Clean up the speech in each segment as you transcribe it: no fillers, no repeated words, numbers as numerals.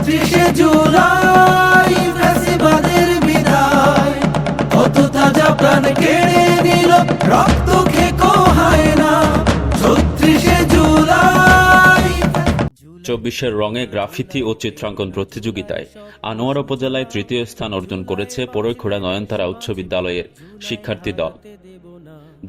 36শে জুলাই ফ্যাসিবাদের বিদায়, কত তাজা প্রাণ কেড়ে নিল রক্ত খেকো হায়না। 36শে জুলাই। 24-এর রঙে গ্রাফিতি ও চিত্রাঙ্কন প্রতিযোগিতায় আনোয়ারা উপজেলায় তৃতীয় স্থান অর্জন করেছে পরৈখোড়া নয়নতারা উচ্চ বিদ্যালয়ের শিক্ষার্থী দল।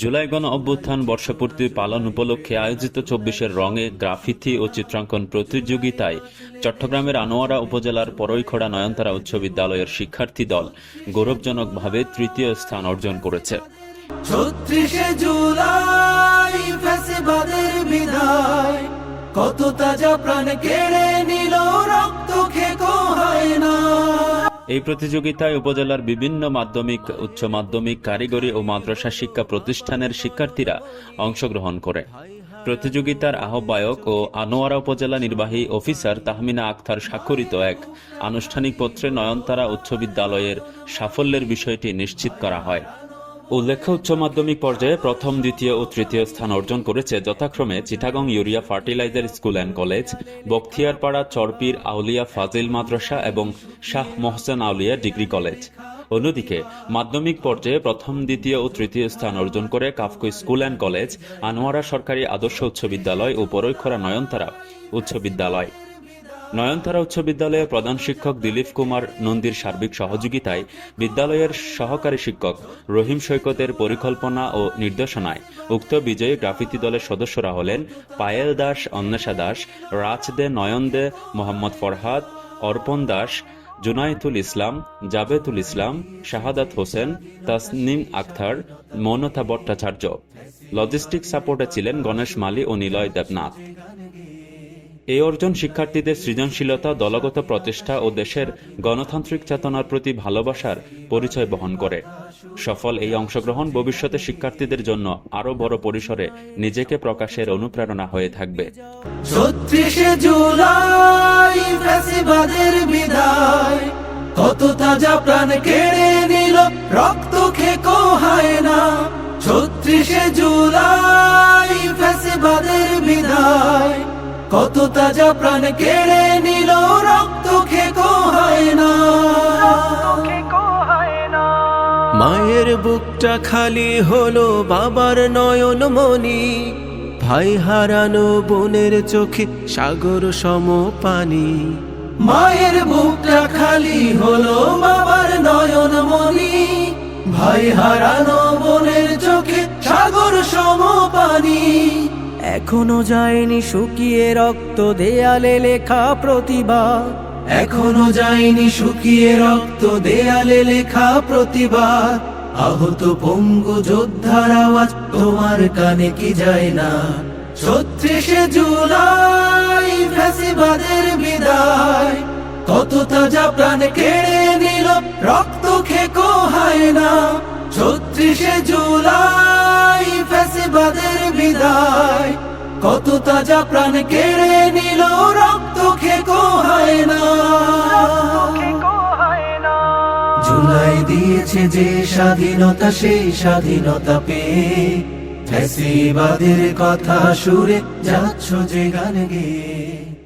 জুলাই গণ অভ্যুত্থান বর্ষপূর্তি পালন উপলক্ষে আয়োজিত 24-এর রঙে গ্রাফিতি ও চিত্রাঙ্কন প্রতিযোগিতায় চট্টগ্রামের আনোয়ারা উপজেলার পরৈখোড়া নয়নতারা উচ্চ বিদ্যালয়ের শিক্ষার্থী দল গৌরবজনকভাবে তৃতীয় স্থান অর্জন করেছে। 36শে জুলাই ফ্যাসিবাদের বিদায়, কত তাজা প্রাণ কেড়ে নিল রক্ত খেকো হায়না। এই প্রতিযোগিতায় উপজেলার বিভিন্ন মাধ্যমিক, উচ্চ মাধ্যমিক, কারিগরি ও মাদ্রাসা শিক্ষা প্রতিষ্ঠানের শিক্ষার্থীরা অংশগ্রহণ করে। প্রতিযোগিতার আহ্বায়ক ও আনোয়ারা উপজেলা নির্বাহী অফিসার তাহমিনা আক্তার স্বাক্ষরিত এক আনুষ্ঠানিক পত্রে নয়নতারা উচ্চ বিদ্যালয়ের সাফল্যের বিষয়টি নিশ্চিত করা হয়। উল্লেখ্য, উচ্চ মাধ্যমিক পর্যায়ে প্রথম, দ্বিতীয় ও তৃতীয় স্থান অর্জন করেছে যথাক্রমে Chittagong urea fertiliser school and college, Bakhtiarpara Charpir Aulia Fazil madrasa এবং শাহ মোহসেন আউলিয়া ডিগ্রি কলেজ। অন্যদিকে মাধ্যমিক পর্যায়ে প্রথম, দ্বিতীয় ও তৃতীয় স্থান অর্জন করে KAFCO school and college, Anowara সরকারি আদর্শ উচ্চ বিদ্যালয় ও পরৈখোড়া নয়নতারা উচ্চ বিদ্যালয়। নয়নতারা উচ্চ বিদ্যালয়ের প্রধান শিক্ষক দিলীপ কুমার নন্দীর সার্বিক সহযোগিতায় বিদ্যালয়ের সহকারী শিক্ষক রহিম সৈকতের পরিকল্পনা ও নির্দেশনায় উক্ত বিজয়ী গ্রাফিতি দলের সদস্যরা হলেন পায়েল দাস, অন্বেষা দাস, রাজ দে, নয়ন দে, মোহাম্মদ ফরহাদ, অর্পণ দাস, জুনায়েতুল ইসলাম, জাবেতুল ইসলাম, শাহাদাত হোসেন, তাসনিম আক্তার, মৌনতা ভট্টাচার্য। লজিস্টিক সাপোর্টে ছিলেন গণেশ মালী ও নিলয় দেবনাথ। এই অর্জন শিক্ষার্থীদের সৃজনশীলতা, দলগত প্রচেষ্টা ও দেশের গণতান্ত্রিক চেতনার প্রতি ভালোবাসার পরিচয় বহন করে। সফল এই অংশগ্রহণ ভবিষ্যতে শিক্ষার্থীদের জন্য আরো বড় পরিসরে নিজেকে প্রকাশের অনুপ্রেরণা হয়ে থাকবে। 36শে জুলাই ফ্যাসিবাদের বিদায়, কত তাজা প্রাণ কেড়ে নিল রক্ত খেকো হায়না। 36শে জুলাই ফ্যাসিবাদের বিদায়, কত তাজা প্রাণ কেড়ে নিল রক্ত খেকো হায়না। মায়ের বুকটা খালি হলো বাবার নয়ন মনি, ভাই হারানো বোনের চোখে সাগর সম পানি। মায়ের বুকটা খালি হলো বাবার নয়ন মনি, ভাই হারানো বোনের চোখে সাগর সম পানি। এখনো যায়নি শুকিয়ে রক্ত দেয়ালে লেখা প্রতিবাদ, এখনো যায়নি শুকিয়ে রক্ত দেয়ালে লেখা প্রতিবাদ। আহত পঙ্গু যোদ্ধার আওয়াজ তোমার কানে কি যায় না। 36শে জুলাই ফ্যাসিবাদের বিদায়, কত তাজা প্রাণ কেড়ে নিল রক্ত খেকো হায়না। 36শে জুলাই ফ্যাসিবাদের বিদায়, কত তাজা প্রাণ কেড়ে নিল রক্ত খেকো হায়না। জুলাই দিয়েছে যে স্বাধীনতা, সেই স্বাধীনতা পেয়ে ফ্যাসিবাদের কথা সুরে যাচ্ছ যে গান গেয়ে।